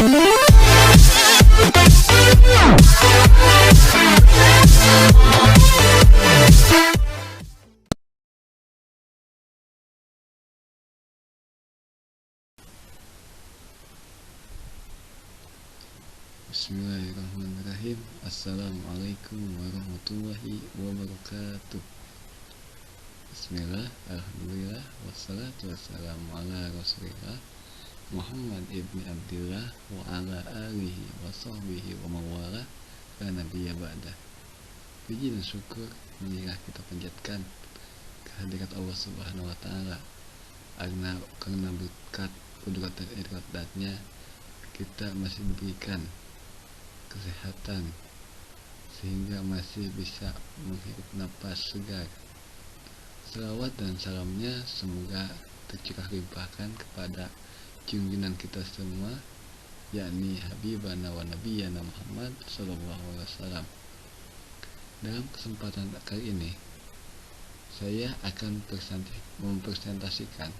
Bismillahirrahmanirrahim. Assalamualaikum warahmatullahi wabarakatuh. Bismillah, alhamdulillah, wassalatu wassalamu ala rasulillah Muhammad ibni Abdillah wa ala alihi wa sahbihi wa mawala la nabiyya ba'dah. Puji dan syukur marilah kita panjatkan kehadirat Allah Subhanahu wa taala karena berkat kudrat dan iradatnya kita masih diberikan kesehatan sehingga masih bisa menghirup napas segar. Selawat dan salamnya semoga tercurah limpahkan kepada junjungan kita semua, yakni Habibana wa Nabiyana Muhammad sallallahu alaihi wasallam. Dalam kesempatan kali ini saya akan mempresentasikan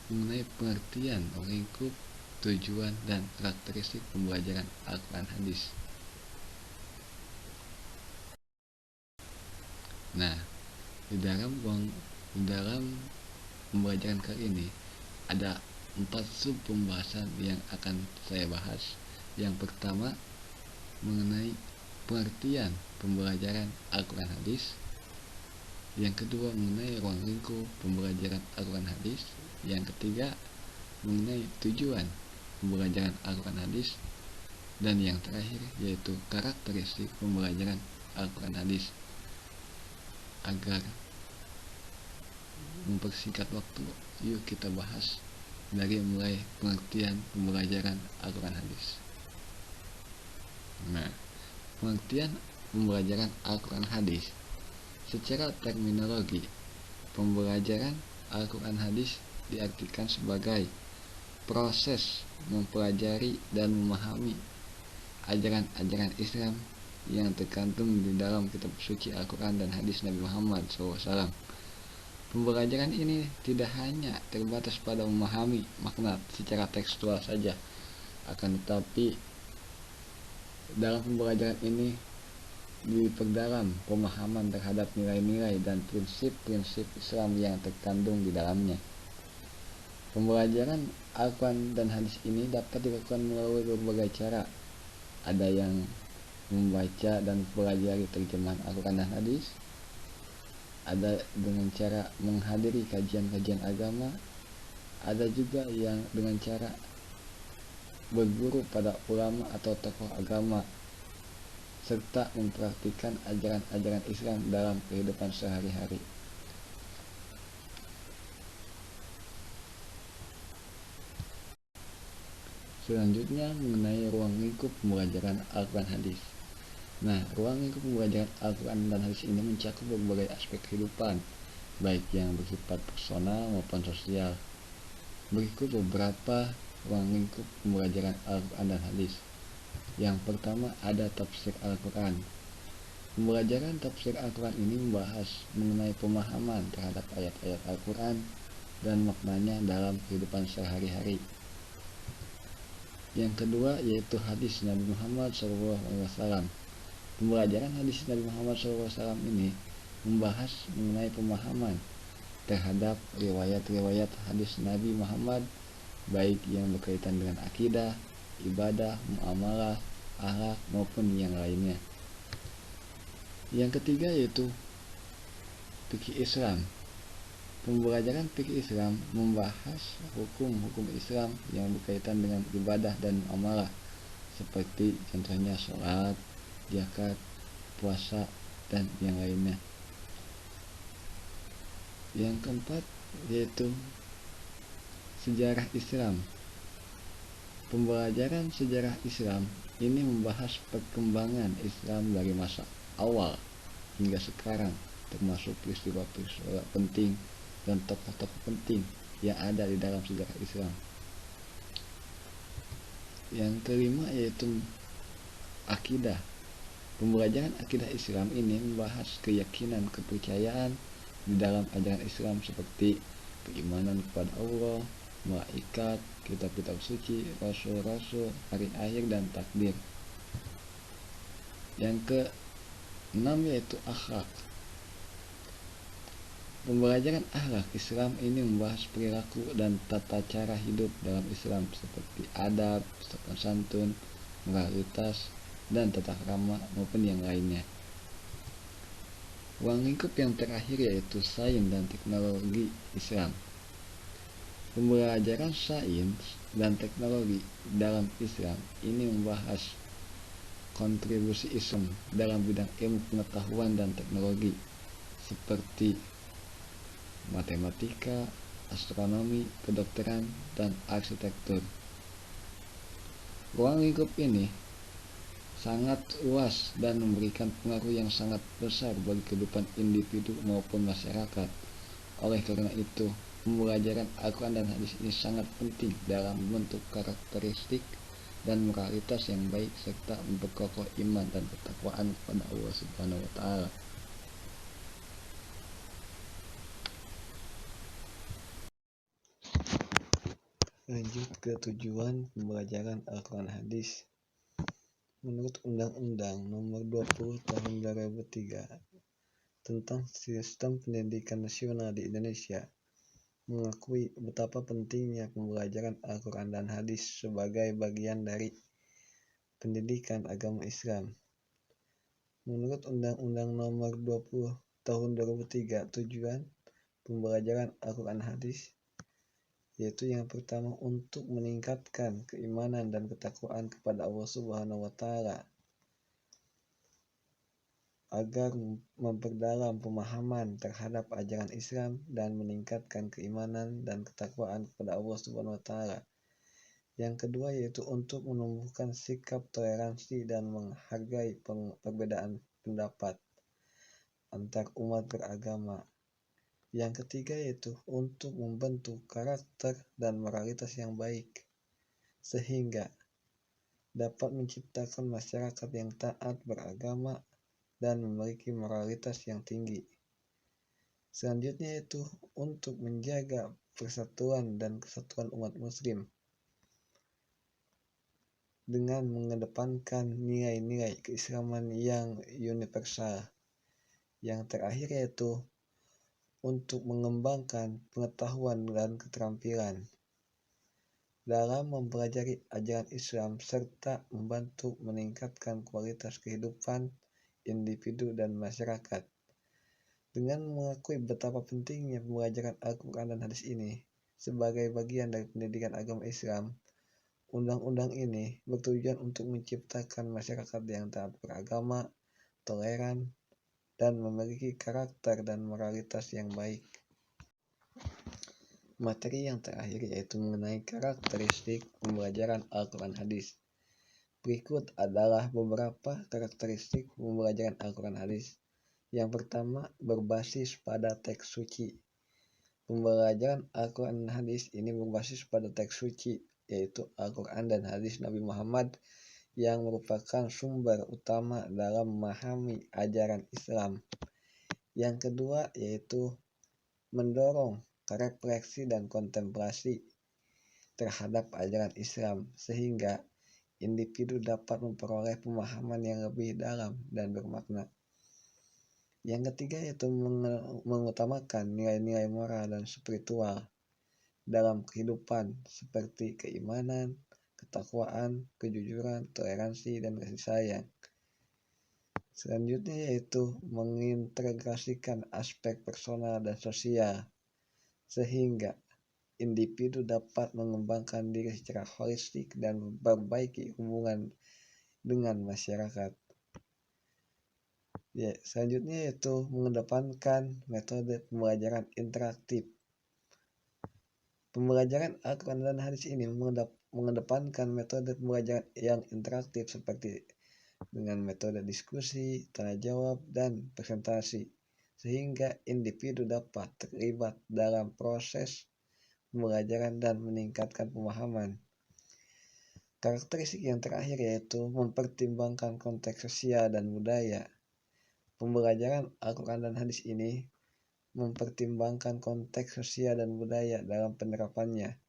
mengenai pengertian lingkup, tujuan, dan karakteristik pembelajaran Al-Quran Hadis. Nah, di dalam pembelajaran kali ini ada 4 sub pembahasan yang akan saya bahas. Yang pertama mengenai pengertian pembelajaran Al-Quran Hadis. Yang kedua mengenai ruang lingkup pembelajaran Al-Quran Hadis. Yang ketiga mengenai tujuan pembelajaran Al-Quran Hadis. Dan yang terakhir yaitu karakteristik pembelajaran Al-Quran Hadis. Agar mempersingkat waktu, yuk kita bahas dari mulai pengertian pembelajaran Al-Quran Hadis. Nah, pengertian pembelajaran Al-Quran Hadis secara terminologi, pembelajaran Al-Quran Hadis diartikan sebagai proses mempelajari dan memahami ajaran-ajaran Islam yang terkandung di dalam kitab suci Al-Quran dan hadis Nabi Muhammad SAW. Pembelajaran ini tidak hanya terbatas pada memahami makna secara tekstual saja, akan tetapi dalam pembelajaran ini diperdalam pemahaman terhadap nilai-nilai dan prinsip-prinsip Islam yang terkandung di dalamnya. Pembelajaran Al-Quran dan hadis ini dapat dilakukan melalui berbagai cara. Ada yang membaca dan mempelajari terjemahan Al-Quran dan hadis, ada dengan cara menghadiri kajian-kajian agama, ada juga yang dengan cara berguru pada ulama atau tokoh agama, serta mempraktikkan ajaran-ajaran Islam dalam kehidupan sehari-hari. Selanjutnya mengenai ruang lingkup pembelajaran Al-Quran Hadis. Nah, ruang lingkup pembelajaran Al-Quran dan hadis ini mencakup berbagai aspek kehidupan, baik yang bersifat personal maupun sosial. Berikut beberapa ruang lingkup pembelajaran Al-Quran dan hadis. Yang pertama ada tafsir Al-Quran. Pembelajaran tafsir Al-Quran ini membahas mengenai pemahaman terhadap ayat-ayat Al-Quran dan maknanya dalam kehidupan sehari-hari. Yang kedua yaitu hadis Nabi Muhammad SAW. Pembelajaran hadis Nabi Muhammad SAW ini membahas mengenai pemahaman terhadap riwayat-riwayat hadis Nabi Muhammad, baik yang berkaitan dengan akidah, ibadah, muamalah, akhlak maupun yang lainnya. Yang ketiga yaitu fikih Islam. Pembelajaran fikih Islam membahas hukum-hukum Islam yang berkaitan dengan ibadah dan muamalah, seperti contohnya sholat, zakat, puasa, dan yang lainnya. Yang keempat yaitu sejarah Islam. Pembelajaran sejarah Islam ini membahas perkembangan Islam dari masa awal hingga sekarang, termasuk peristiwa-peristiwa penting dan tokoh-tokoh penting yang ada di dalam sejarah Islam. Yang kelima yaitu akidah. Pembelajaran akidah Islam ini membahas keyakinan, kepercayaan di dalam ajaran Islam seperti keimanan kepada Allah, malaikat, kitab-kitab suci, rasul-rasul, hari akhir, dan takdir. Yang keenam yaitu akhlak. Pembelajaran akhlak Islam ini membahas perilaku dan tata cara hidup dalam Islam seperti adab, sopan santun, moralitas, dan tata krama maupun yang lainnya. Ruang lingkup yang terakhir yaitu sains dan teknologi Islam. Pembelajaran sains dan teknologi dalam Islam ini membahas kontribusi Islam dalam bidang ilmu pengetahuan dan teknologi seperti matematika, astronomi, kedokteran, dan arsitektur. Ruang lingkup ini sangat luas dan memberikan pengaruh yang sangat besar bagi kehidupan individu maupun masyarakat. Oleh karena itu, pembelajaran Al-Quran dan hadis ini sangat penting dalam membentuk karakteristik dan moralitas yang baik serta memperkokoh iman dan ketakwaan kepada Allah Subhanahu wa taala. Lanjut ke tujuan pembelajaran Al-Quran hadis. Menurut Undang-Undang Nomor 20 Tahun 2003 tentang Sistem Pendidikan Nasional di Indonesia, mengakui betapa pentingnya pembelajaran Al-Quran dan hadis sebagai bagian dari pendidikan agama Islam. Menurut Undang-Undang Nomor 20 Tahun 2003, tujuan pembelajaran Al-Quran hadis yaitu yang pertama untuk meningkatkan keimanan dan ketakwaan kepada Allah Subhanahu wa taala agar memperdalam pemahaman terhadap ajaran Islam dan meningkatkan keimanan dan ketakwaan kepada Allah Subhanahu wa taala. Yang kedua yaitu untuk menumbuhkan sikap toleransi dan menghargai perbedaan pendapat antar umat beragama. Yang ketiga yaitu untuk membentuk karakter dan moralitas yang baik, sehingga dapat menciptakan masyarakat yang taat beragama dan memiliki moralitas yang tinggi. Selanjutnya yaitu untuk menjaga persatuan dan kesatuan umat muslim dengan mengedepankan nilai-nilai keislaman yang universal. Yang terakhir yaitu untuk mengembangkan pengetahuan dan keterampilan dalam mempelajari ajaran Islam serta membantu meningkatkan kualitas kehidupan individu dan masyarakat. Dengan mengakui betapa pentingnya pembelajaran Al-Quran dan hadis ini sebagai bagian dari pendidikan agama Islam, undang-undang ini bertujuan untuk menciptakan masyarakat yang taat beragama, toleran, dan memiliki karakter dan moralitas yang baik. Materi yang terakhir yaitu mengenai karakteristik pembelajaran Al-Quran hadis. Berikut adalah beberapa karakteristik pembelajaran Al-Quran hadis. Yang pertama, berbasis pada teks suci. Pembelajaran Al-Quran dan hadis ini berbasis pada teks suci, yaitu Al-Quran dan hadis Nabi Muhammad yang merupakan sumber utama dalam memahami ajaran Islam. Yang kedua yaitu mendorong refleksi dan kontemplasi terhadap ajaran Islam sehingga individu dapat memperoleh pemahaman yang lebih dalam dan bermakna. Yang ketiga yaitu mengutamakan nilai-nilai moral dan spiritual dalam kehidupan seperti keimanan, ketakwaan, kejujuran, toleransi, dan kasih sayang. Selanjutnya yaitu mengintegrasikan aspek personal dan sosial sehingga individu dapat mengembangkan diri secara holistik dan memperbaiki hubungan dengan masyarakat. Selanjutnya yaitu mengedepankan metode pembelajaran interaktif. Pembelajaran Al-Quran dan hadis ini mengedepankan metode pembelajaran yang interaktif seperti dengan metode diskusi, tanya jawab, dan presentasi, sehingga individu dapat terlibat dalam proses pembelajaran dan meningkatkan pemahaman. Karakteristik yang terakhir yaitu mempertimbangkan konteks sosial dan budaya. Pembelajaran Al-Quran dan hadis ini mempertimbangkan konteks sosial dan budaya dalam penerapannya,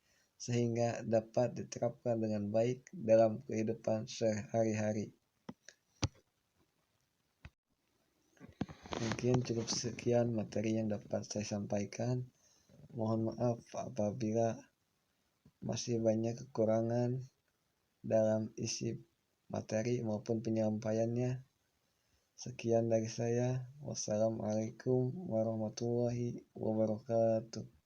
sehingga dapat diterapkan dengan baik dalam kehidupan sehari-hari. Mungkin cukup sekian materi yang dapat saya sampaikan. Mohon maaf apabila masih banyak kekurangan dalam isi materi maupun penyampaiannya. Sekian dari saya. Wassalamualaikum warahmatullahi wabarakatuh.